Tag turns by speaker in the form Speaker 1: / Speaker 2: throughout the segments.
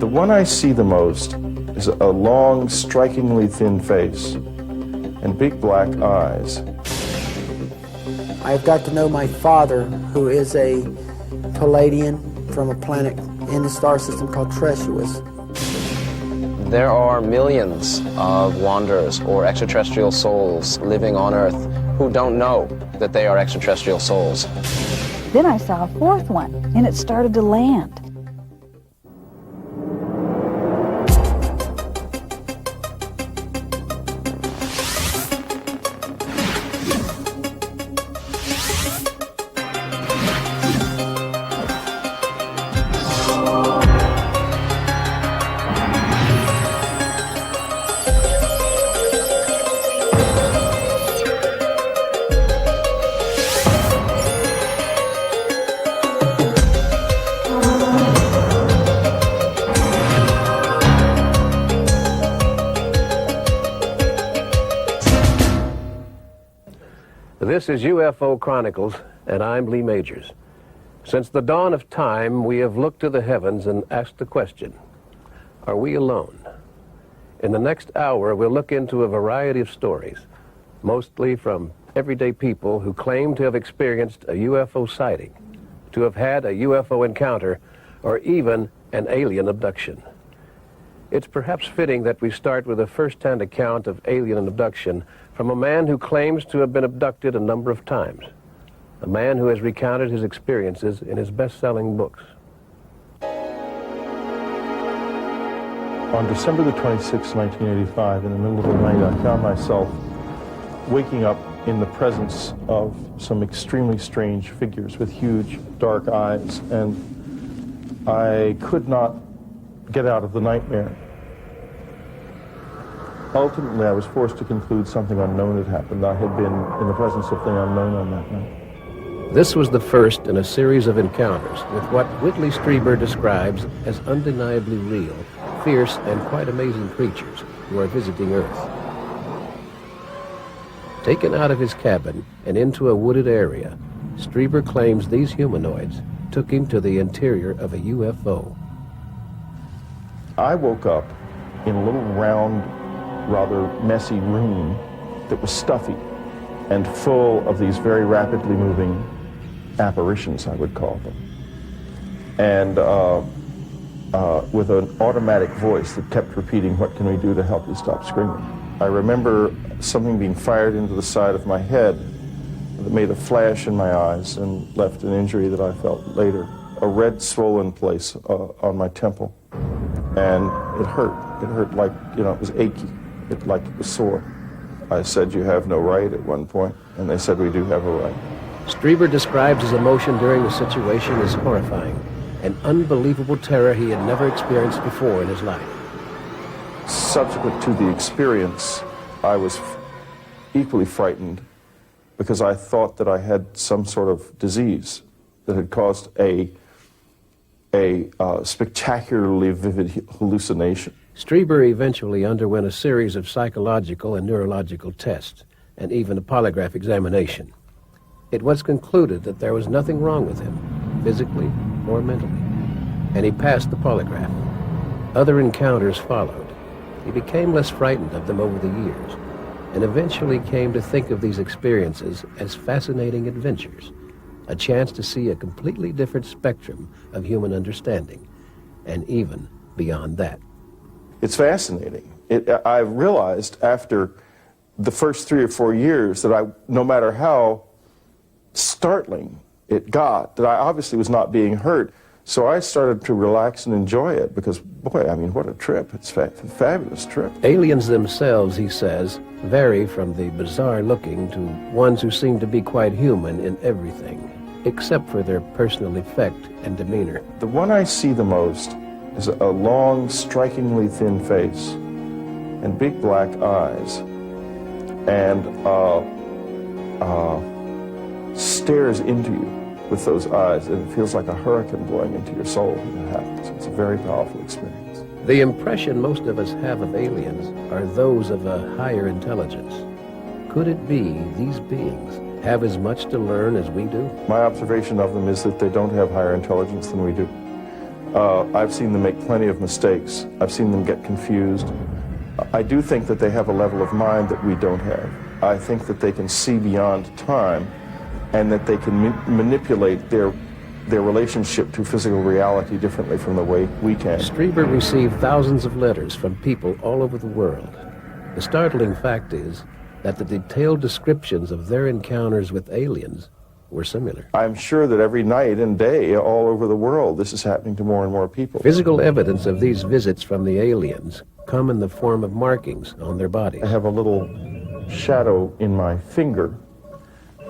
Speaker 1: The one I see the most is a long, strikingly thin face and big black eyes.
Speaker 2: I've got to know my father, who is a Palladian from a planet in the star system called Treasuous.
Speaker 3: There are millions of wanderers or extraterrestrial souls living on Earth who don't know that they are extraterrestrial souls.
Speaker 4: Then I saw a fourth one, and it started to land.
Speaker 5: This is UFO Chronicles, and I'm Lee Majors. Since the dawn of time, we have looked to the heavens and asked the question, are we alone? In the next hour, we'll look into a variety of stories, mostly from everyday people who claim to have experienced a UFO sighting, to have had a UFO encounter, or even an alien abduction. It's perhaps fitting that we start with a first-hand account of alien abduction from a man who claims to have been abducted a number of times, a man who has recounted his experiences in his best-selling books.
Speaker 1: On December the 26th, 1985, in the middle of the night, I found myself waking up in the presence of some extremely strange figures with huge, dark eyes, and I could not get out of the nightmare. Ultimately, I was forced to conclude something unknown had happened. I had been in the presence of the unknown on that night.
Speaker 5: This was the first in a series of encounters with what Whitley Strieber describes as undeniably real, fierce, and quite amazing creatures who are visiting Earth. Taken out of his cabin and into a wooded area, Strieber claims these humanoids took him to the interior of a UFO.
Speaker 1: I woke up in a little round, rather messy room that was stuffy and full of these very rapidly moving apparitions, I would call them. And with an automatic voice that kept repeating, "What can we do to help you stop screaming?" I remember something being fired into the side of my head that made a flash in my eyes and left an injury that I felt later, a red swollen place on my temple. And it hurt. It hurt like, it was achy. Like it was sore. I said, "You have no right," at one point, and they said, "We do have a right."
Speaker 5: Strieber describes his emotion during the situation as horrifying, an unbelievable terror he had never experienced before in his life.
Speaker 1: Subsequent to the experience, I was equally frightened because I thought that I had some sort of disease that had caused a spectacularly vivid hallucination.
Speaker 5: Strieber eventually underwent a series of psychological and neurological tests, and even a polygraph examination. It was concluded that there was nothing wrong with him, physically or mentally, and he passed the polygraph. Other encounters followed. He became less frightened of them over the years, and eventually came to think of these experiences as fascinating adventures, a chance to see a completely different spectrum of human understanding, and even beyond that.
Speaker 1: It's fascinating. I realized after the first 3 or 4 years that no matter how startling it got, that I obviously was not being hurt. So I started to relax and enjoy it because, boy, I mean, what a trip. It's a fabulous trip.
Speaker 5: Aliens themselves, he says, vary from the bizarre-looking to ones who seem to be quite human in everything, except for their personal effect and demeanor.
Speaker 1: The one I see the most is a long, strikingly thin face and big black eyes, and stares into you with those eyes, and it feels like a hurricane blowing into your soul when it happens. It's a very powerful experience.
Speaker 5: The impression most of us have of aliens are those of a higher intelligence. Could it be these beings have as much to learn as we do?
Speaker 1: My observation of them is that they don't have higher intelligence than we do. I've seen them make plenty of mistakes. I've seen them get confused. I do think that they have a level of mind that we don't have. I think that they can see beyond time and that they can manipulate their relationship to physical reality differently from the way we can.
Speaker 5: Strieber received thousands of letters from people all over the world. The startling fact is that the detailed descriptions of their encounters with aliens were similar.
Speaker 1: I'm sure that every night and day all over the world this is happening to more and more people.
Speaker 5: Physical evidence of these visits from the aliens come in the form of markings on their bodies.
Speaker 1: I have a little shadow in my finger,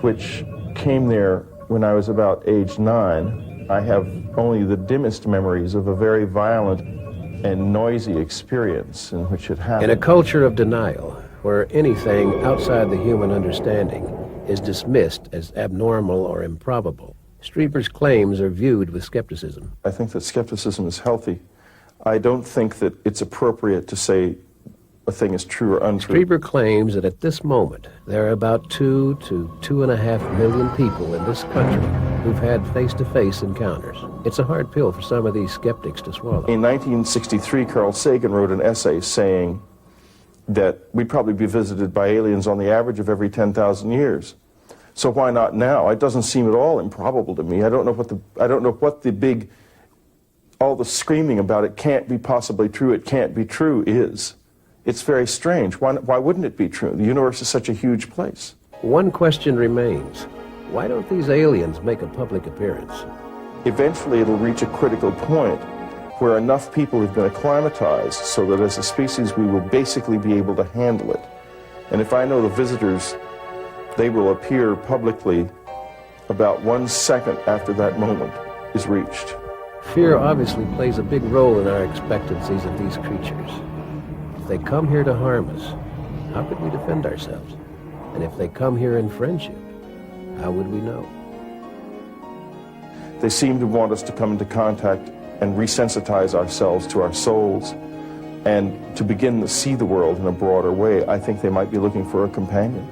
Speaker 1: which came there when I was about age 9. I have only the dimmest memories of a very violent and noisy experience in which it happened.
Speaker 5: In a culture of denial, where anything outside the human understanding is dismissed as abnormal or improbable, Strieber's claims are viewed with skepticism.
Speaker 1: I think that skepticism is healthy. I don't think that it's appropriate to say a thing is true or untrue.
Speaker 5: Strieber claims that at this moment, there are about 2 to 2.5 million people in this country who've had face-to-face encounters. It's a hard pill for some of these skeptics to swallow.
Speaker 1: In 1963, Carl Sagan wrote an essay saying that we'd probably be visited by aliens on the average of every 10,000 years. So why not now? It doesn't seem at all improbable to me. I don't know what the big, all the screaming about it can't be possibly true, it can't be true is. It's very strange. Why wouldn't it be true? The universe is such a huge place.
Speaker 5: One question remains. Why don't these aliens make a public appearance?
Speaker 1: Eventually it'll reach a critical point where enough people have been acclimatized so that as a species we will basically be able to handle it. And if I know the visitors, they will appear publicly about 1 second after that moment is reached.
Speaker 5: Fear obviously plays a big role in our expectancies of these creatures. If they come here to harm us, how could we defend ourselves? And if they come here in friendship, how would we know?
Speaker 1: They seem to want us to come into contact and resensitize ourselves to our souls and to begin to see the world in a broader way. I think they might be looking for a companion.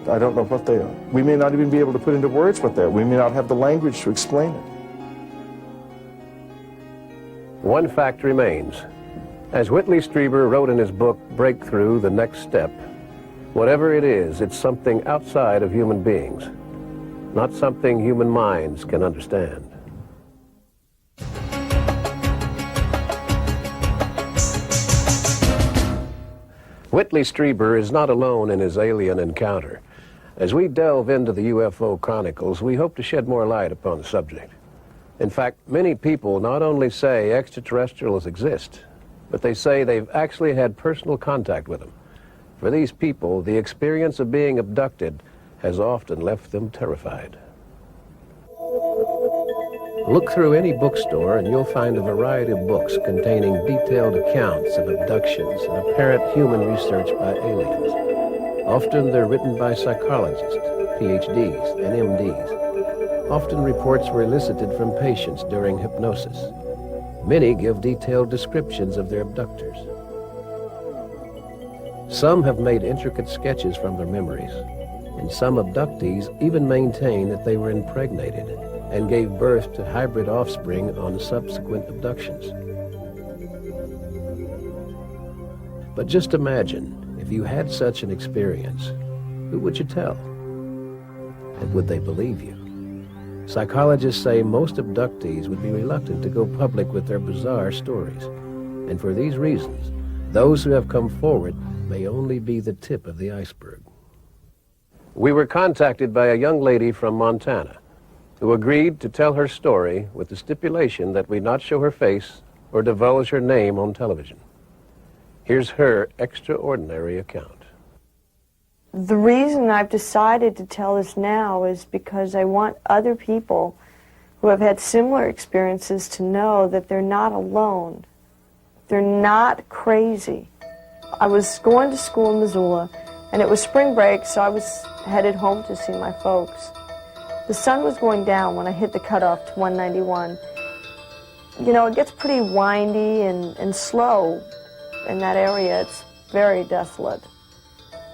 Speaker 1: I don't know what they are. We may not even be able to put into words what they are. We may not have the language to explain it.
Speaker 5: One fact remains. As Whitley Strieber wrote in his book, Breakthrough, The Next Step, whatever it is, it's something outside of human beings, not something human minds can understand. Whitley Strieber is not alone in his alien encounter. As we delve into the UFO Chronicles, we hope to shed more light upon the subject. In fact, many people not only say extraterrestrials exist, but they say they've actually had personal contact with them. For these people, the experience of being abducted has often left them terrified. Look through any bookstore and you'll find a variety of books containing detailed accounts of abductions and apparent human research by aliens. Often they're written by psychologists, PhDs, and MDs. Often reports were elicited from patients during hypnosis. Many give detailed descriptions of their abductors. Some have made intricate sketches from their memories, and some abductees even maintain that they were impregnated and gave birth to hybrid offspring on subsequent abductions. But just imagine, if you had such an experience, who would you tell? And would they believe you? Psychologists say most abductees would be reluctant to go public with their bizarre stories. And for these reasons, those who have come forward may only be the tip of the iceberg. We were contacted by a young lady from Montana who agreed to tell her story with the stipulation that we not show her face or divulge her name on television. Here's her extraordinary account.
Speaker 6: The reason I've decided to tell this now is because I want other people who have had similar experiences to know that they're not alone. They're not crazy. I was going to school in Missoula, and it was spring break, so I was headed home to see my folks. The sun was going down when I hit the cutoff to 191. You know, it gets pretty windy and slow in that area. It's very desolate.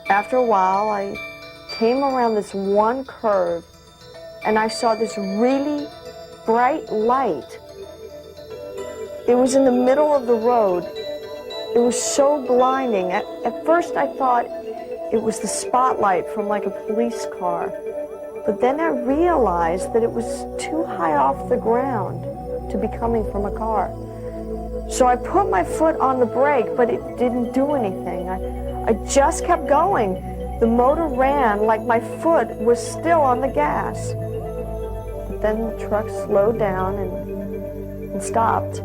Speaker 6: After a while, I came around this one curve, and I saw this really bright light. It was in the middle of the road. It was so blinding. At first I thought it was the spotlight from like a police car. But then I realized that it was too high off the ground to be coming from a car. So I put my foot on the brake, but it didn't do anything. I just kept going. The motor ran like my foot was still on the gas. But then the truck slowed down and stopped.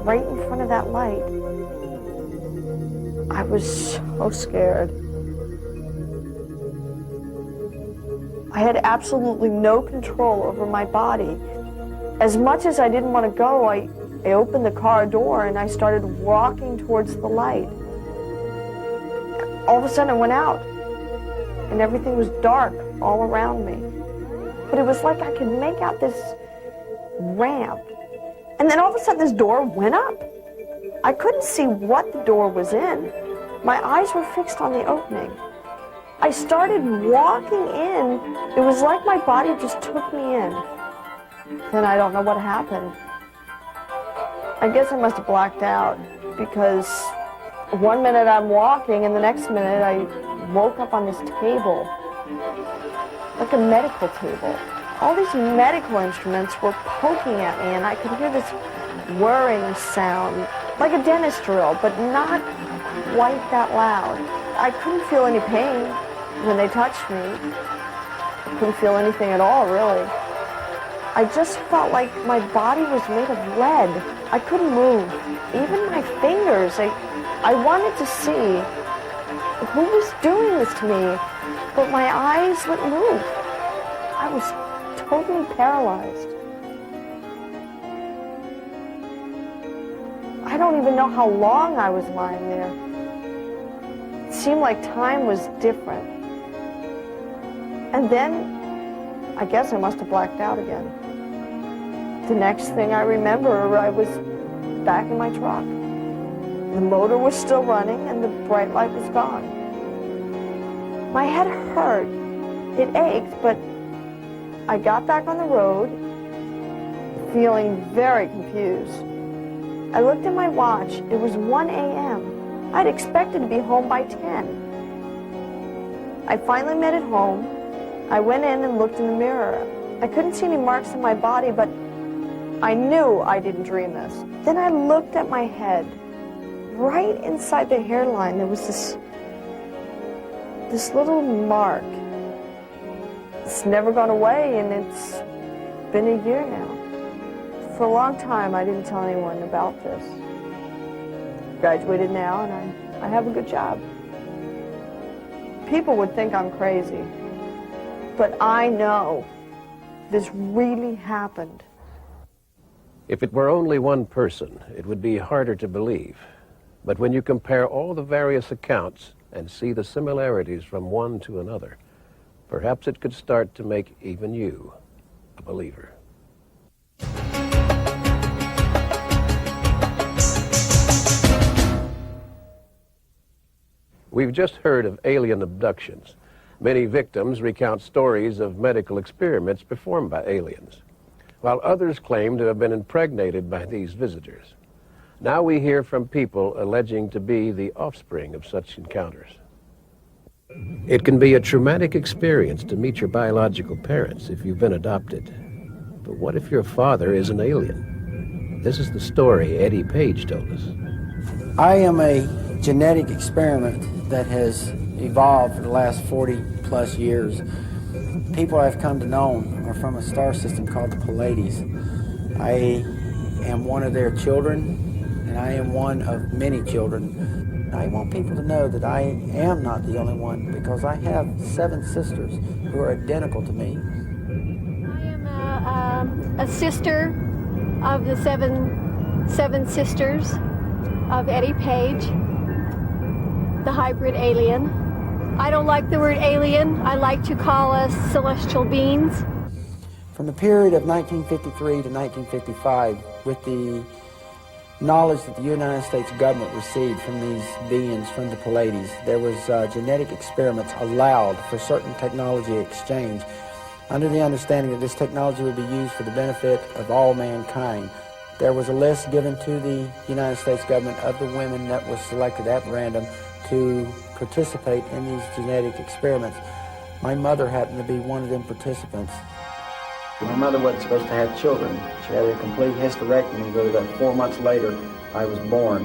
Speaker 6: Right in front of that light. I was so scared. I had absolutely no control over my body. As much as I didn't want to go, I opened the car door and I started walking towards the light. All of a sudden I went out and everything was dark all around me. But it was like I could make out this ramp. And then all of a sudden this door went up. I couldn't see what the door was in. My eyes were fixed on the opening. I started walking in. It was like my body just took me in. Then I don't know what happened. I guess I must have blacked out because one minute I'm walking and the next minute I woke up on this table, like a medical table. All these medical instruments were poking at me and I could hear this whirring sound, like a dentist drill, but not quite that loud. I couldn't feel any pain when they touched me. I couldn't feel anything at all, really. I just felt like my body was made of lead. I couldn't move. Even my fingers, I wanted to see who was doing this to me, but my eyes wouldn't move. I was totally paralyzed. I don't even know how long I was lying there. It seemed like time was different. And then, I guess I must have blacked out again. The next thing I remember, I was back in my truck. The motor was still running and the bright light was gone. My head hurt. It ached, but I got back on the road, feeling very confused. I looked at my watch. It was 1 a.m. I'd expected to be home by 10. I finally made it home. I went in and looked in the mirror. I couldn't see any marks on my body, but I knew I didn't dream this. Then I looked at my head. Right inside the hairline, there was this little mark. It's never gone away, and it's been a year now. For a long time, I didn't tell anyone about this. Graduated now, and I have a good job. People would think I'm crazy, but I know this really happened.
Speaker 5: If it were only one person, it would be harder to believe. But when you compare all the various accounts and see the similarities from one to another, perhaps it could start to make even you a believer. We've just heard of alien abductions. Many victims recount stories of medical experiments performed by aliens, while others claim to have been impregnated by these visitors. Now we hear from people alleging to be the offspring of such encounters. It can be a traumatic experience to meet your biological parents if you've been adopted. But what if your father is an alien? This is the story Eddie Page told us.
Speaker 2: I am a genetic experiment that has evolved for the last 40 plus years. People I've come to know are from a star system called the Pleiades. I am one of their children, and I am one of many children. I want people to know that I am not the only one, because I have 7 sisters who are identical to me.
Speaker 7: I am a sister of the seven sisters of Eddie Page, the hybrid alien. I don't like the word alien. I like to call us celestial beings.
Speaker 2: From the period of 1953 to 1955, with the knowledge that the United States government received from these beings from the Pleiades, there was genetic experiments allowed for certain technology exchange. under the understanding that this technology would be used for the benefit of all mankind. There was a list given to the United States government of the women that was selected at random to participate in these genetic experiments. My mother happened to be one of them participants. My mother wasn't supposed to have children. She had a complete hysterectomy, but about 4 months later, I was born.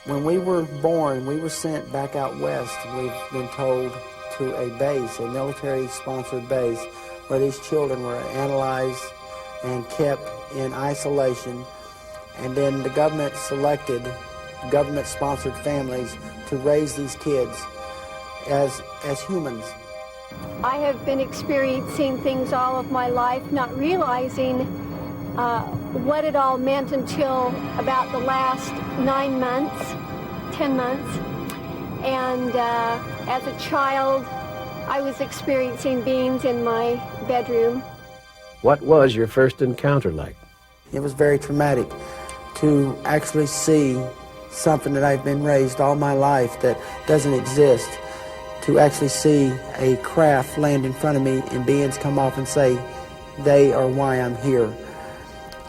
Speaker 2: When we were born, we were sent back out west, we've been told, to a base, a military-sponsored base, where these children were analyzed and kept in isolation, and then the government selected government-sponsored families to raise these kids as humans.
Speaker 7: I have been experiencing things all of my life, not realizing what it all meant until about the last 9 months, 10 months. And as a child, I was experiencing beings in my bedroom.
Speaker 5: What was your first encounter like?
Speaker 2: It was very traumatic to actually see something that I've been raised all my life that doesn't exist, to actually see a craft land in front of me and beings come off and say, they are why I'm here.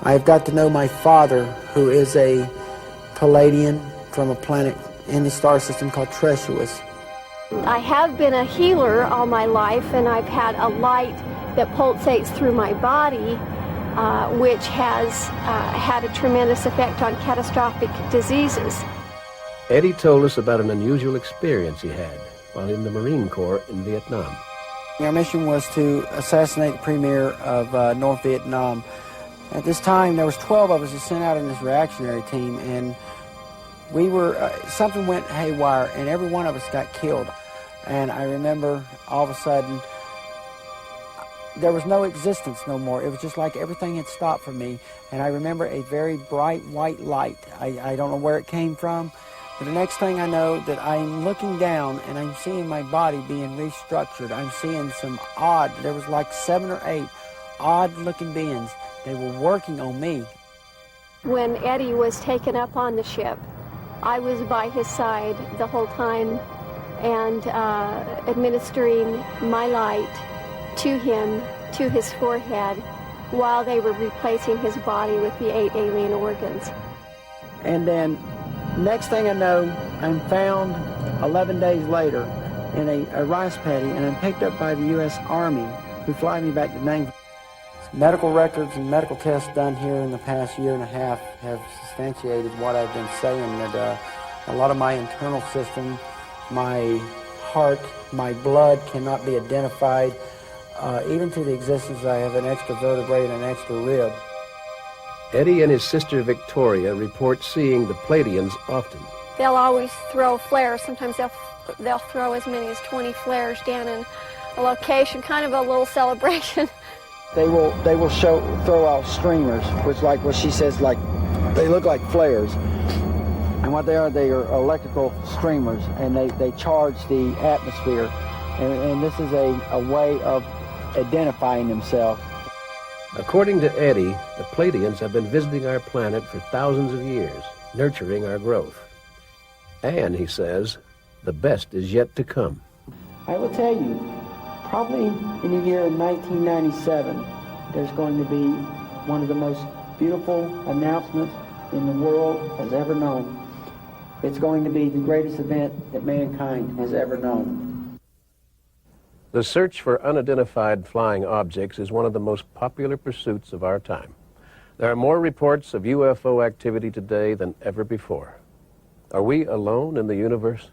Speaker 2: I've got to know my father, who is a Palladian from a planet in the star system called Treasuous.
Speaker 7: I have been a healer all my life, and I've had a light that pulsates through my body, which has had a tremendous effect on catastrophic diseases.
Speaker 5: Eddie told us about an unusual experience he had while in the Marine Corps in Vietnam.
Speaker 2: Our mission was to assassinate the premier of North Vietnam. At this time, there was 12 of us that sent out in this reactionary team, and we were, something went haywire, and every one of us got killed. And I remember all of a sudden, there was no existence no more. It was just like everything had stopped for me. And I remember a very bright white light. I don't know where it came from, but the next thing I know that I'm looking down and I'm seeing my body being restructured. I'm seeing some odd, there was like 7 or 8 odd looking beings. They were working on me.
Speaker 7: When Eddie was taken up on the ship, I was by his side the whole time and administering my light to him, to his forehead, while they were replacing his body with the 8 alien organs.
Speaker 2: And then, next thing I know, I'm found 11 days later in a rice paddy, and I'm picked up by the U.S. Army, who fly me back to Name. Medical records and medical tests done here in the past year and a half have substantiated what I've been saying, that a lot of my internal system, my heart, my blood cannot be identified. Even to the existence, I have an extra vertebrae and an extra rib.
Speaker 5: Eddie and his sister Victoria report seeing the Pleiadians often.
Speaker 7: They'll always throw flares. Sometimes they'll throw as many as 20 flares down in a location, kind of a little celebration.
Speaker 2: They will throw out streamers, which, like what she says, like they look like flares. And what they are electrical streamers, and they charge the atmosphere. And this is a way of identifying themselves.
Speaker 5: According to Eddie, the Pleiadians have been visiting our planet for thousands of years, nurturing our growth. And, he says, the best is yet to come.
Speaker 2: I will tell you, probably in the year 1997, there's going to be one of the most beautiful announcements in the world has ever known. It's going to be the greatest event that mankind has ever known.
Speaker 5: The search for unidentified flying objects is one of the most popular pursuits of our time. There are more reports of UFO activity today than ever before. Are we alone in the universe?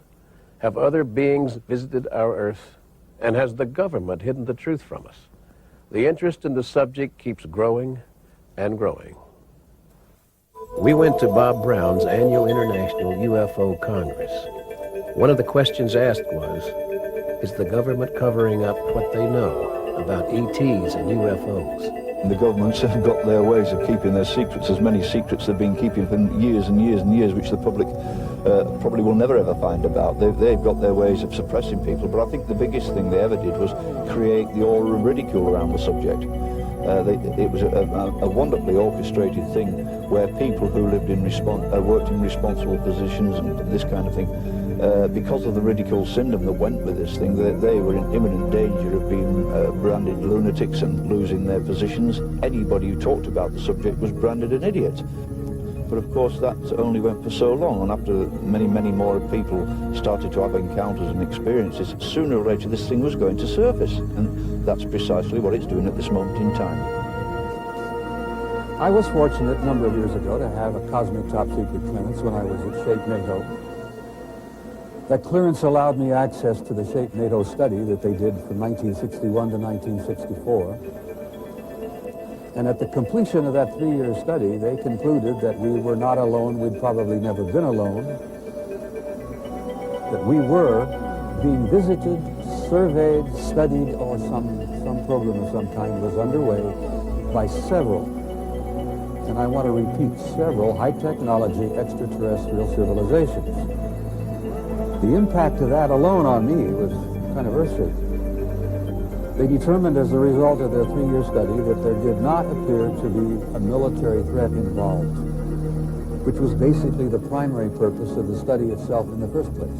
Speaker 5: Have other beings visited our Earth? And has the government hidden the truth from us? The interest in the subject keeps growing and growing. We went to Bob Brown's annual International UFO Congress. One of the questions asked was, is the government covering up what they know about ETs and UFOs?
Speaker 8: The governments have got their ways of keeping their secrets, as many secrets they've been keeping for years and years and years, which the public probably will never ever find about. They've got their ways of suppressing people, but I think the biggest thing they ever did was create the aura of ridicule around the subject. It was a wonderfully orchestrated thing where people who lived in worked in responsible positions and this kind of thing, because of the ridicule syndrome that went with this thing, they were in imminent danger of being branded lunatics and losing their positions. Anybody who talked about the subject was branded an idiot. But of course that only went for so long, and after many, many more people started to have encounters and experiences, sooner or later this thing was going to surface, and that's precisely what it's doing at this moment in time.
Speaker 9: I was fortunate a number of years ago to have a cosmic top-secret clearance when I was at Shape NATO. That clearance allowed me access to the Shape NATO study that they did from 1961 to 1964. And at the completion of that 3-year study, they concluded that we were not alone, we'd probably never been alone, that we were being visited, surveyed, studied, or some program of some kind was underway by several, and I want to repeat, several high-technology extraterrestrial civilizations. The impact of that alone on me was kind of earth-shaking. They determined as a result of their 3-year study that there did not appear to be a military threat involved, which was basically the primary purpose of the study itself in the first place.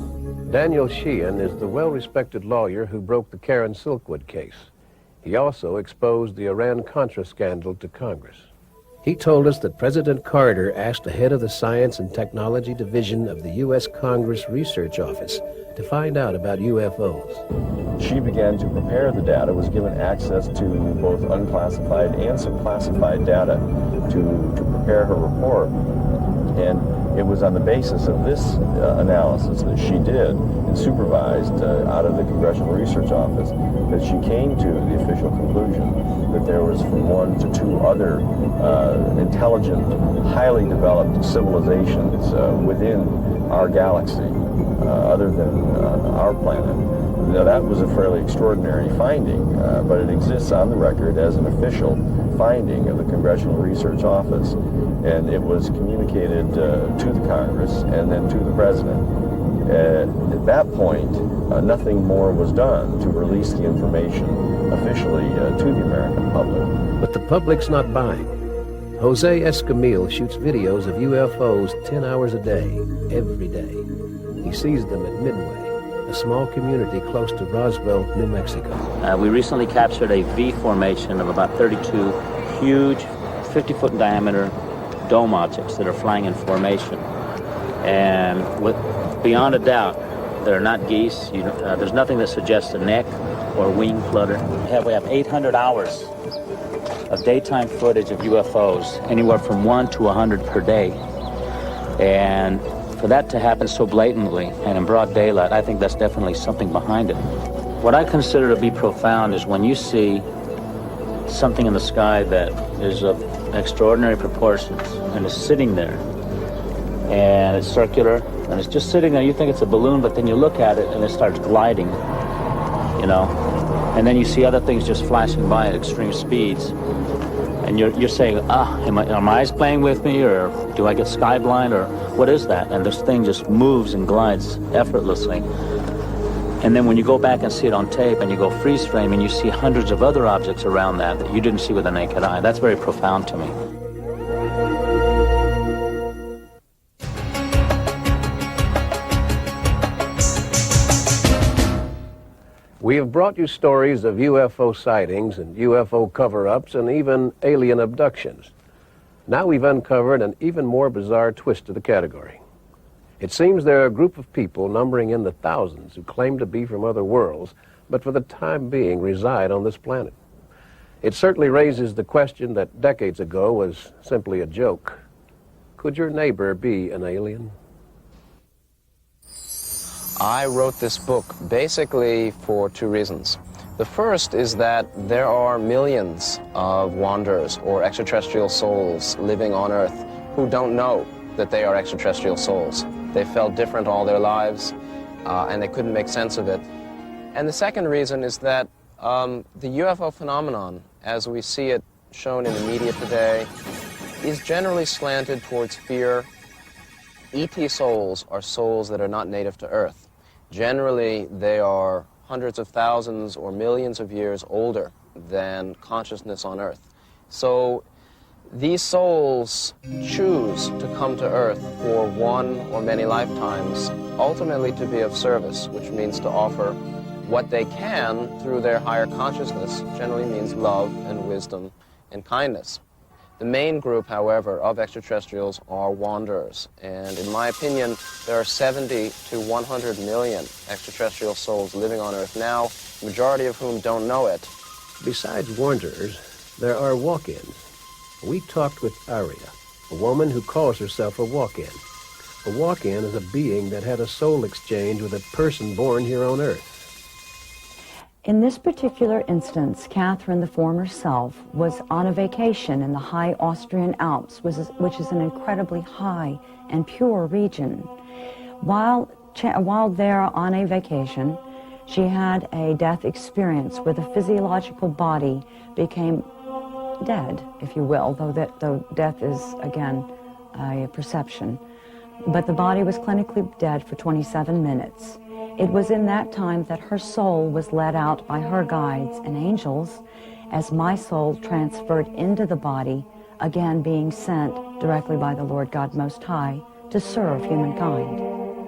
Speaker 5: Daniel Sheehan is the well-respected lawyer who broke the Karen Silkwood case. He also exposed the Iran-Contra scandal to Congress. He told us that President Carter asked the head of the Science and Technology Division of the U.S. Congress Research Office to find out about UFOs.
Speaker 10: She began to prepare the data, was given access to both unclassified and some classified data to prepare her report. And it was on the basis of this analysis that she did and supervised out of the Congressional Research Office that she came to the official conclusion that there was from 1 to 2 other intelligent, highly developed civilizations within our galaxy, other than our planet. Now, that was a fairly extraordinary finding, but it exists on the record as an official finding of the Congressional Research Office, and it was communicated to the Congress and then to the President. At that point, nothing more was done to release the information officially to the American public.
Speaker 5: But the public's not buying. Jose Escamil shoots videos of UFOs 10 hours a day, every day. He sees them at Midway, a small community close to Roswell, New Mexico.
Speaker 11: We recently captured a V formation of about 32 huge, 50-foot in diameter dome objects that are flying in formation. And beyond a doubt, they're not geese. There's nothing that suggests a neck or wing flutter. We have 800 hours of daytime footage of UFOs, anywhere from 1 to 100 per day. And for that to happen so blatantly and in broad daylight, I think that's definitely something behind it. What I consider to be profound is when you see something in the sky that is of extraordinary proportions and is sitting there, and it's circular, and it's just sitting there. You think it's a balloon, but then you look at it and it starts gliding, and then you see other things just flashing by at extreme speeds, and you're saying, are my eyes playing with me, or do I get sky blind, or what is that? And this thing just moves and glides effortlessly. And then when you go back and see it on tape and you go freeze frame and you see hundreds of other objects around that you didn't see with the naked eye, that's very profound to me.
Speaker 5: We have brought you stories of UFO sightings and UFO cover-ups and even alien abductions. Now we've uncovered an even more bizarre twist to the category. It seems there are a group of people numbering in the thousands who claim to be from other worlds, but for the time being reside on this planet. It certainly raises the question that decades ago was simply a joke. Could your neighbor be an alien?
Speaker 3: I wrote this book basically for 2 reasons. The first is that there are millions of wanderers or extraterrestrial souls living on Earth who don't know that they are extraterrestrial souls. They felt different all their lives, and they couldn't make sense of it. And the second reason is that the UFO phenomenon, as we see it shown in the media today, is generally slanted towards fear. ET souls are souls that are not native to Earth. Generally, they are hundreds of thousands or millions of years older than consciousness on Earth. So These souls choose to come to Earth for one or many lifetimes, ultimately to be of service, which means to offer what they can through their higher consciousness, generally means love and wisdom and kindness. The main group, however, of extraterrestrials are wanderers, and in my opinion, there are 70 to 100 million extraterrestrial souls living on Earth now, majority of whom don't know it.
Speaker 5: Besides wanderers, there are walk-ins. We talked with Aria, a woman who calls herself a walk-in. A walk-in is a being that had a soul exchange with a person born here on Earth.
Speaker 12: In this particular instance, Catherine, the former self, was on a vacation in the high Austrian Alps, which is an incredibly high and pure region. While there on a vacation, she had a death experience where the physiological body became dead, if you will, though death is, again, a perception. But the body was clinically dead for 27 minutes. It was in that time that her soul was led out by her guides and angels as my soul transferred into the body, again being sent directly by the Lord God Most High to serve humankind.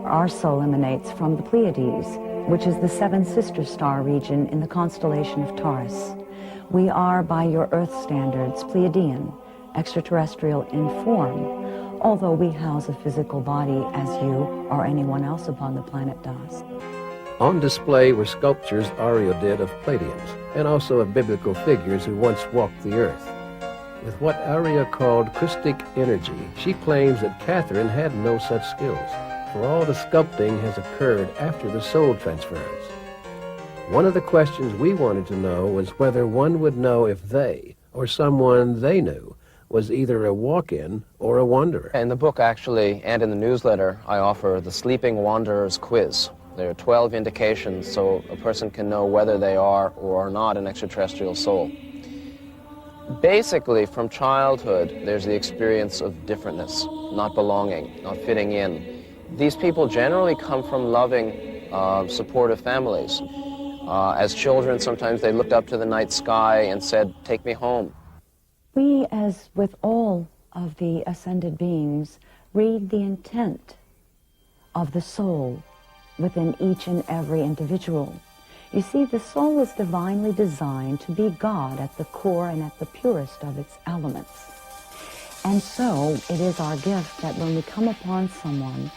Speaker 12: Our soul emanates from the Pleiades, which is the Seven Sisters star region in the constellation of Taurus. We are, by your Earth standards, Pleiadian, extraterrestrial in form, although we house a physical body as you or anyone else upon the planet does.
Speaker 5: On display were sculptures Aria did of Pleiadians, and also of biblical figures who once walked the earth. With what Aria called Christic energy, she claims that Catherine had no such skills, for all the sculpting has occurred after the soul transference. One of the questions we wanted to know was whether one would know if they, or someone they knew, was either a walk-in or a wanderer.
Speaker 3: In the book, actually, and in the newsletter, I offer the Sleeping Wanderers quiz. There are 12 indications so a person can know whether they are or are not an extraterrestrial soul. Basically, from childhood, there's the experience of differentness, not belonging, not fitting in. These people generally come from loving, supportive families. As children, sometimes they looked up to the night sky and said, "Take me home."
Speaker 12: We, as with all of the ascended beings, read the intent of the soul within each and every individual. You see, the soul is divinely designed to be God at the core and at the purest of its elements. And so it is our gift that when we come upon someone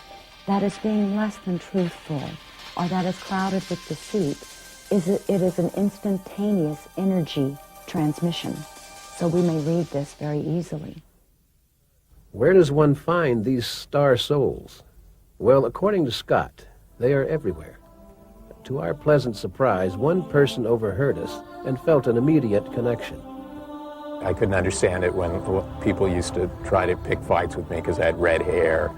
Speaker 12: that is being less than truthful or that is clouded with deceit, it is an instantaneous energy transmission. So we may read this very easily.
Speaker 5: Where does one find these star souls? Well, according to Scott, they are everywhere. To our pleasant surprise, one person overheard us and felt an immediate connection.
Speaker 13: I couldn't understand it when people used to try to pick fights with me because I had red hair.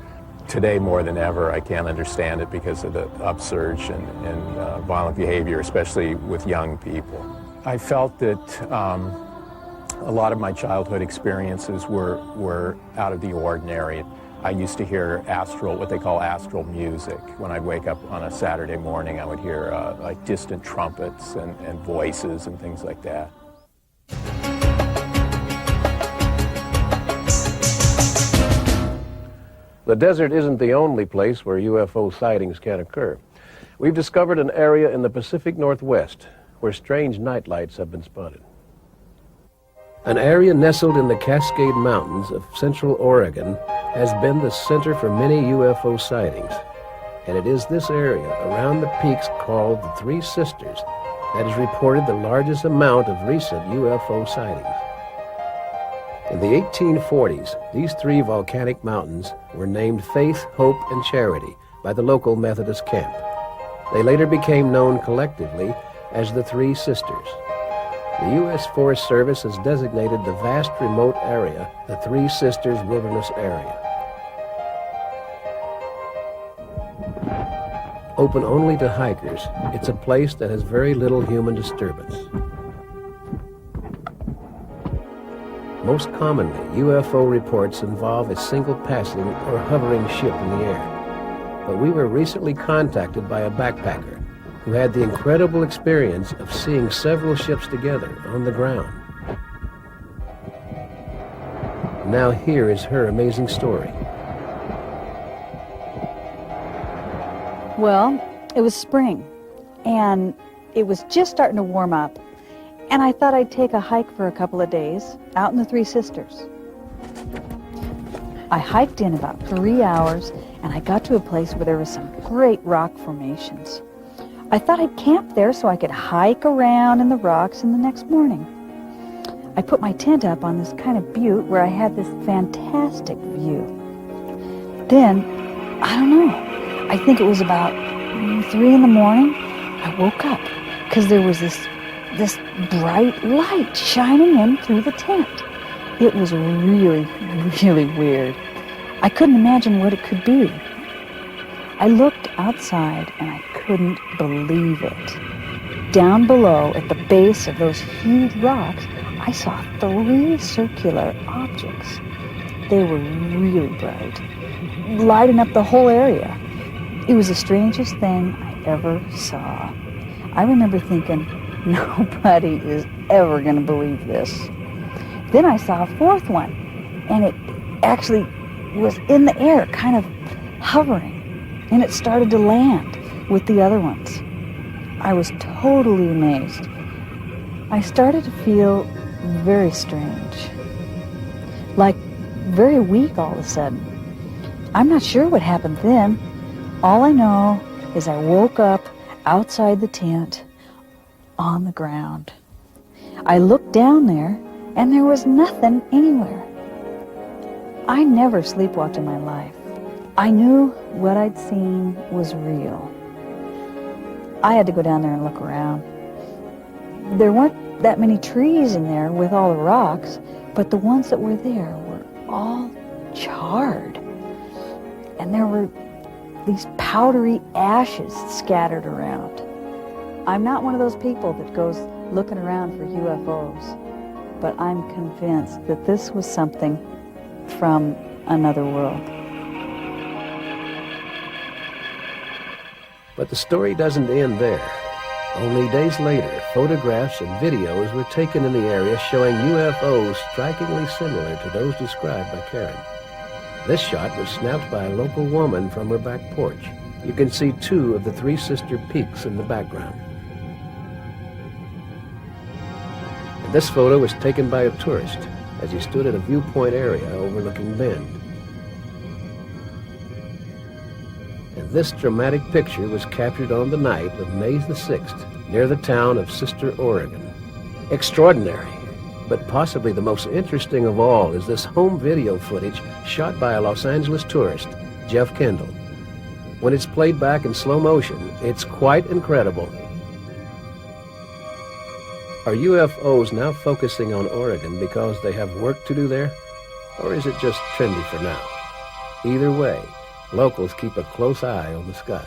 Speaker 13: Today, more than ever, I can't understand it because of the upsurge in violent behavior, especially with young people. I felt that a lot of my childhood experiences were out of the ordinary. I used to hear what they call astral music. When I'd wake up on a Saturday morning, I would hear like distant trumpets and voices and things like that.
Speaker 5: The desert isn't the only place where UFO sightings can occur. We've discovered an area in the Pacific Northwest where strange nightlights have been spotted. An area nestled in the Cascade Mountains of central Oregon has been the center for many UFO sightings. And it is this area around the peaks called the Three Sisters that has reported the largest amount of recent UFO sightings. In the 1840s, these three volcanic mountains were named Faith, Hope, and Charity by the local Methodist camp. They later became known collectively as the Three Sisters. The U.S. Forest Service has designated the vast remote area the Three Sisters Wilderness Area. Open only to hikers, it's a place that has very little human disturbance. Most commonly, UFO reports involve a single passing or hovering ship in the air. But we were recently contacted by a backpacker who had the incredible experience of seeing several ships together on the ground. Now here is her amazing story.
Speaker 4: Well, it was spring, and it was just starting to warm up, and I thought I'd take a hike for a couple of days out in the Three Sisters. I hiked in about 3 hours, and I got to a place where there were some great rock formations. I thought I'd camp there so I could hike around in the rocks in the next morning. I put my tent up on this kind of butte where I had this fantastic view. Then, I don't know, I think it was about 3 in the morning, I woke up because there was this bright light shining in through the tent. It was really, really weird. I couldn't imagine what it could be. I looked outside and I couldn't believe it. Down below, at the base of those huge rocks, I saw 3 circular objects. They were really bright, lighting up the whole area. It was the strangest thing I ever saw. I remember thinking, nobody is ever going to believe this. Then I saw a 4th one, and it actually was in the air, kind of hovering, and it started to land with the other ones. I was totally amazed. I started to feel very strange, like very weak all of a sudden. I'm not sure what happened then. All I know is I woke up outside the tent on the ground. I looked down there and there was nothing anywhere. I never sleepwalked in my life. I knew what I'd seen was real. I had to go down there and look around. There weren't that many trees in there with all the rocks, but the ones that were there were all charred. And there were these powdery ashes scattered around. I'm not one of those people that goes looking around for UFOs, but I'm convinced that this was something from another world.
Speaker 5: But the story doesn't end there. Only days later, photographs and videos were taken in the area showing UFOs strikingly similar to those described by Karen. This shot was snapped by a local woman from her back porch. You can see 2 of the Three Sister Peaks in the background. And this photo was taken by a tourist as he stood at a viewpoint area overlooking Bend. And this dramatic picture was captured on the night of May the 6th near the town of Sister, Oregon. Extraordinary, but possibly the most interesting of all is this home video footage shot by a Los Angeles tourist, Jeff Kendall. When it's played back in slow motion, it's quite incredible. Are UFOs now focusing on Oregon because they have work to do there? Or is it just trendy for now? Either way, locals keep a close eye on the sky.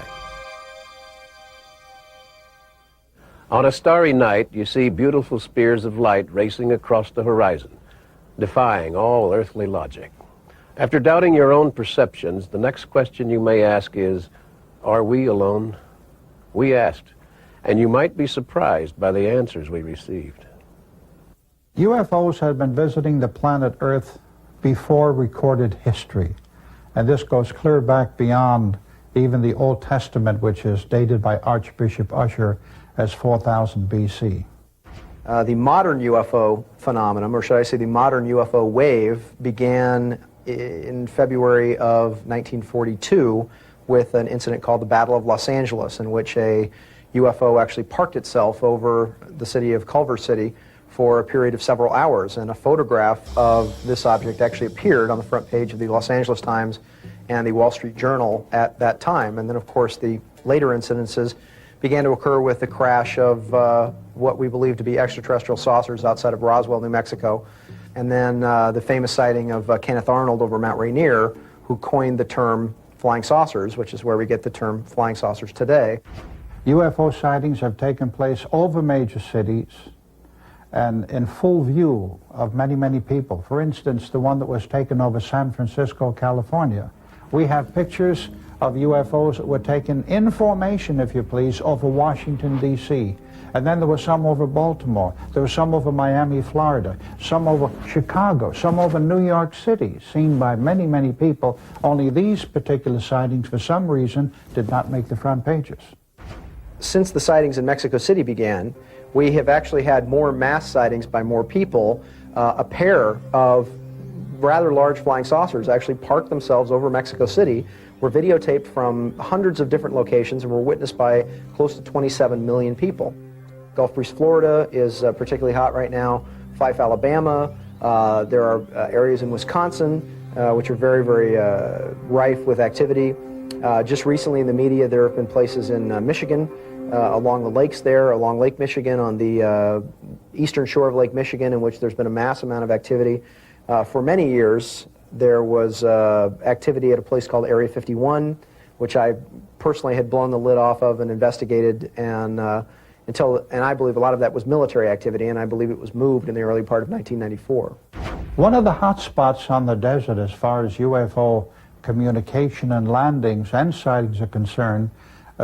Speaker 5: On a starry night, you see beautiful spears of light racing across the horizon, defying all earthly logic. After doubting your own perceptions, the next question you may ask is, are we alone? We asked, and you might be surprised by the answers we received.
Speaker 14: UFOs have been visiting the planet Earth before recorded history, and this goes clear back beyond even the Old Testament, which is dated by Archbishop Usher as 4000 BC.
Speaker 15: The modern UFO phenomenon, or should I say the modern UFO wave, began in February of 1942 with an incident called the Battle of Los Angeles, in which a UFO actually parked itself over the city of Culver City for a period of several hours, and a photograph of this object actually appeared on the front page of the Los Angeles Times and the Wall Street Journal at that time. And then, of course, the later incidences began to occur with the crash of what we believe to be extraterrestrial saucers outside of Roswell, New Mexico, and then the famous sighting of Kenneth Arnold over Mount Rainier, who coined the term flying saucers, which is where we get the term flying saucers today.
Speaker 14: UFO sightings have taken place over major cities and in full view of many, many people. For instance, the one that was taken over San Francisco, California. We have pictures of UFOs that were taken in formation, if you please, over Washington, D.C. And then there were some over Baltimore. There were some over Miami, Florida. Some over Chicago. Some over New York City, seen by many, many people. Only these particular sightings, for some reason, did not make the front pages.
Speaker 15: Since the sightings in Mexico City began, we have actually had more mass sightings by more people. A pair of rather large flying saucers actually parked themselves over Mexico City, were videotaped from hundreds of different locations, and were witnessed by close to 27 million people. Gulf Breeze, Florida is particularly hot right now. Fife, Alabama. There are areas in Wisconsin which are very, very rife with activity. Just recently in the media, there have been places in Michigan, along the lakes there, along Lake Michigan, on the eastern shore of Lake Michigan, in which there's been a mass amount of activity. For many years, there was activity at a place called Area 51, which I personally had blown the lid off of and investigated, and I believe a lot of that was military activity, and I believe it was moved in the early part of 1994.
Speaker 14: One of the hot spots on the desert as far as UFO communication and landings and sightings are concerned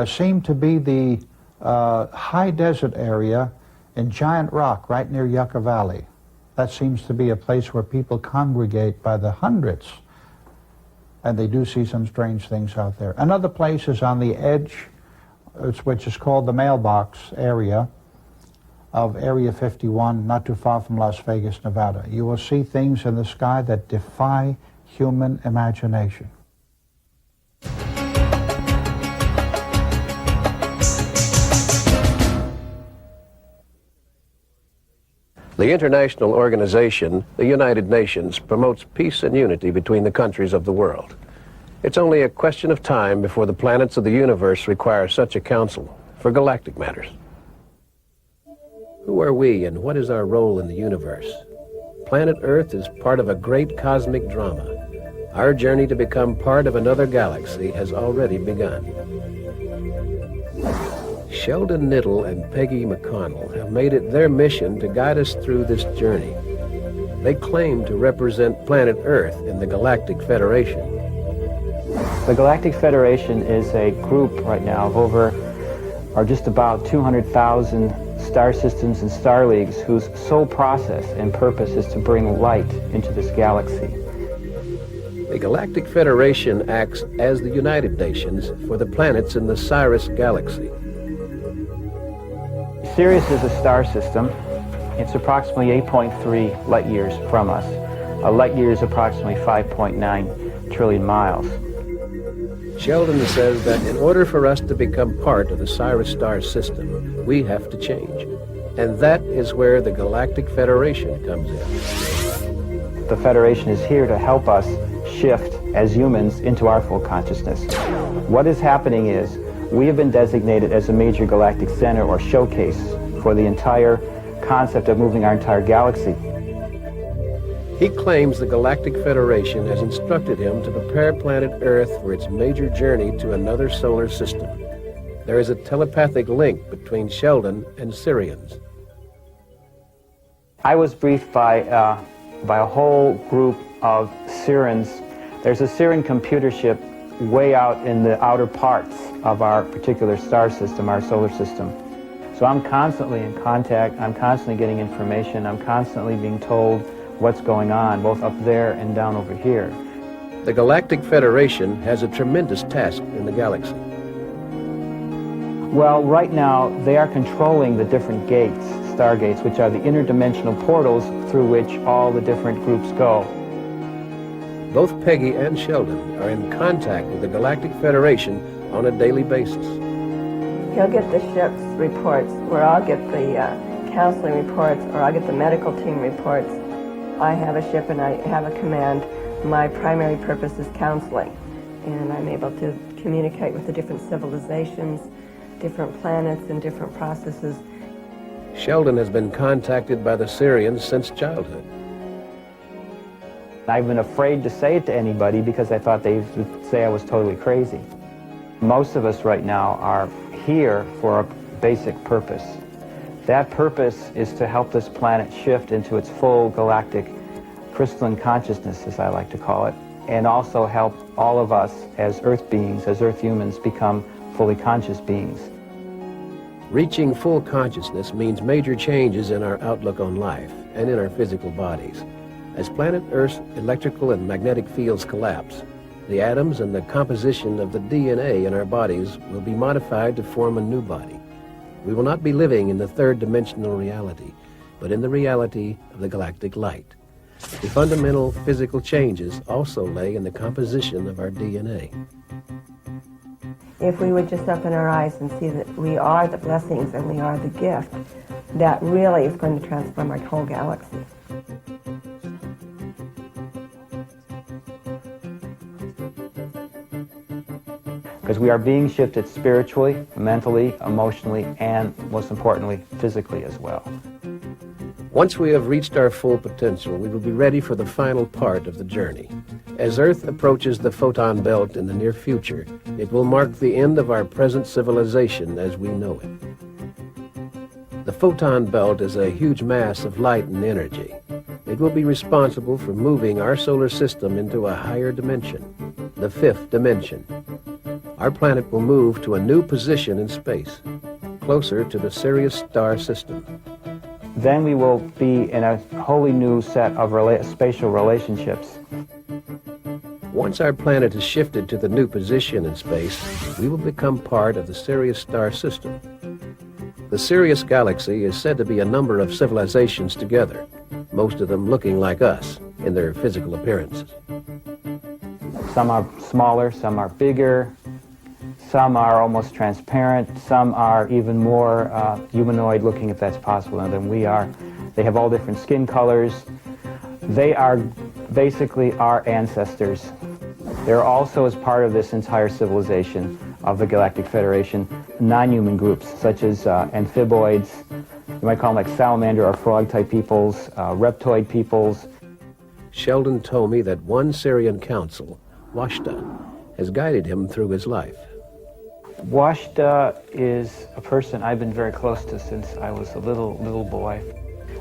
Speaker 14: seemed to be the high desert area in Giant Rock right near Yucca Valley. That seems to be a place where people congregate by the hundreds, and they do see some strange things out there. Another place is on the edge, which is called the Mailbox area of Area 51, not too far from Las Vegas, Nevada. You will see things in the sky that defy human imagination.
Speaker 5: The international organization, the United Nations, promotes peace and unity between the countries of the world. It's only a question of time before the planets of the universe require such a council for galactic matters. Who are we and what is our role in the universe? Planet Earth is part of a great cosmic drama. Our journey to become part of another galaxy has already begun. Sheldon Niddle and Peggy McConnell have made it their mission to guide us through this journey. They claim to represent planet Earth in the Galactic Federation.
Speaker 16: The Galactic Federation is a group right now of just about 200,000 star systems and star leagues whose sole process and purpose is to bring light into this galaxy.
Speaker 5: The Galactic Federation acts as the United Nations for the planets in the Sirius galaxy.
Speaker 16: Sirius is a star system. It's approximately 8.3 light years from us. A light year is approximately 5.9 trillion miles.
Speaker 5: Sheldon says that in order for us to become part of the Sirius star system, we have to change. And that is where the Galactic Federation comes in.
Speaker 16: The Federation is here to help us shift as humans into our full consciousness. What is happening is we have been designated as a major galactic center or showcase for the entire concept of moving our entire galaxy.
Speaker 5: He claims the Galactic Federation has instructed him to prepare planet Earth for its major journey to another solar system. There is a telepathic link between Sheldon and Sirians.
Speaker 16: I was briefed by a whole group of Sirians. There's a Sirian computer ship way out in the outer parts of our particular star system, our solar system. So I'm constantly in contact, I'm constantly getting information, I'm constantly being told what's going on, both up there and down over here.
Speaker 5: The Galactic Federation has a tremendous task in the galaxy.
Speaker 16: Well, right now, they are controlling the different gates, stargates, which are the interdimensional portals through which all the different groups go.
Speaker 5: Both Peggy and Sheldon are in contact with the Galactic Federation on a daily basis.
Speaker 17: He'll get the ship's reports, or I'll get the counseling reports, or I'll get the medical team reports. I have a ship and I have a command. My primary purpose is counseling, and I'm able to communicate with the different civilizations, different planets, and different processes.
Speaker 5: Sheldon has been contacted by the Sirians since childhood.
Speaker 16: I've been afraid to say it to anybody because I thought they would say I was totally crazy. Most of us right now are here for a basic purpose. That purpose is to help this planet shift into its full galactic crystalline consciousness, as I like to call it, and also help all of us as Earth beings, as Earth humans, become fully conscious beings.
Speaker 5: Reaching full consciousness means major changes in our outlook on life and in our physical bodies. As planet Earth's electrical and magnetic fields collapse, the atoms and the composition of the DNA in our bodies will be modified to form a new body. We will not be living in the third-dimensional reality, but in the reality of the galactic light. The fundamental physical changes also lay in the composition of our DNA.
Speaker 17: If we would just open our eyes and see that we are the blessings and we are the gift, that really is going to transform our whole galaxy.
Speaker 16: Because we are being shifted spiritually, mentally, emotionally, and most importantly, physically as well.
Speaker 5: Once we have reached our full potential, we will be ready for the final part of the journey. As Earth approaches the photon belt in the near future, it will mark the end of our present civilization as we know it. The photon belt is a huge mass of light and energy. It will be responsible for moving our solar system into a higher dimension, the fifth dimension. Our planet will move to a new position in space, closer to the Sirius star system.
Speaker 16: Then we will be in a wholly new set of spatial relationships.
Speaker 5: Once our planet is shifted to the new position in space, we will become part of the Sirius star system. The Sirius galaxy is said to be a number of civilizations together, most of them looking like us in their physical appearances.
Speaker 16: Some are smaller, some are bigger, some are almost transparent, some are even more humanoid looking, if that's possible, than we are. They have all different skin colors. They are basically our ancestors. They're also, as part of this entire civilization of the Galactic Federation, non-human groups such as amphiboids, you might call them like salamander or frog-type peoples, reptoid peoples.
Speaker 5: Sheldon told me that one Sirian council, Washta, has guided him through his life.
Speaker 16: Washta is a person I've been very close to since I was a little boy.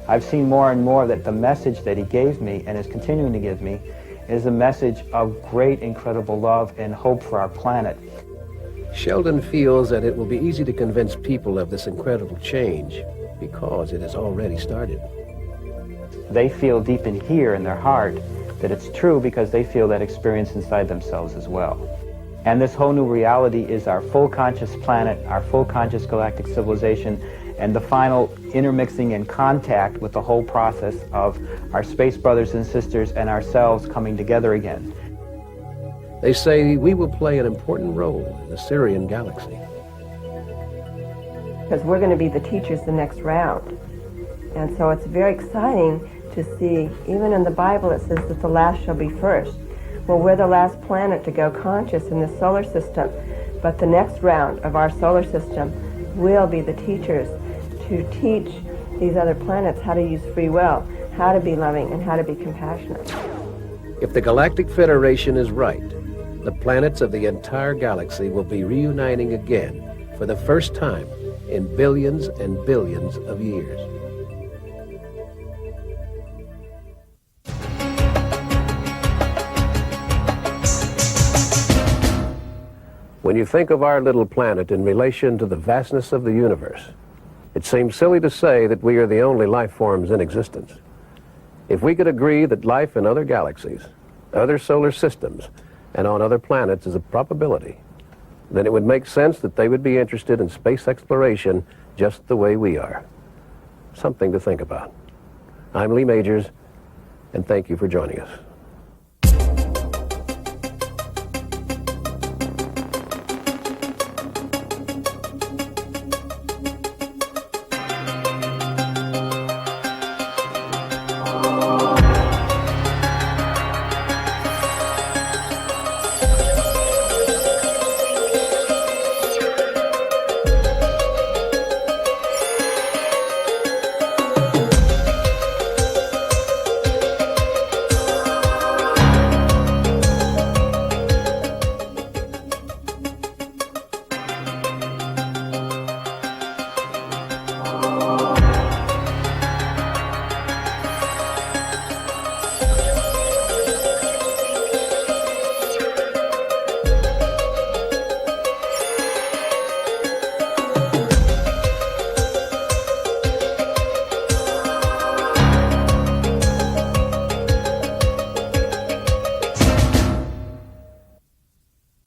Speaker 16: I've seen more and more that the message that he gave me and is continuing to give me is a message of great, incredible love and hope for our planet.
Speaker 5: Sheldon feels that it will be easy to convince people of this incredible change because it has already started.
Speaker 16: They feel deep in here in their heart that it's true because they feel that experience inside themselves as well. And this whole new reality is our full conscious planet, our full conscious galactic civilization, and the final intermixing and contact with the whole process of our space brothers and sisters and ourselves coming together again.
Speaker 5: They say we will play an important role in the Sirian galaxy.
Speaker 17: Because we're going to be the teachers the next round. And so it's very exciting to see, even in the Bible it says that the last shall be first. Well, we're the last planet to go conscious in the solar system, but the next round of our solar system will be the teachers to teach these other planets how to use free will, how to be loving, and how to be compassionate.
Speaker 5: If the Galactic Federation is right, the planets of the entire galaxy will be reuniting again for the first time in billions and billions of years. When you think of our little planet in relation to the vastness of the universe, it seems silly to say that we are the only life forms in existence. If we could agree that life in other galaxies, other solar systems, and on other planets is a probability, then it would make sense that they would be interested in space exploration just the way we are. Something to think about. I'm Lee Majors, and thank you for joining us.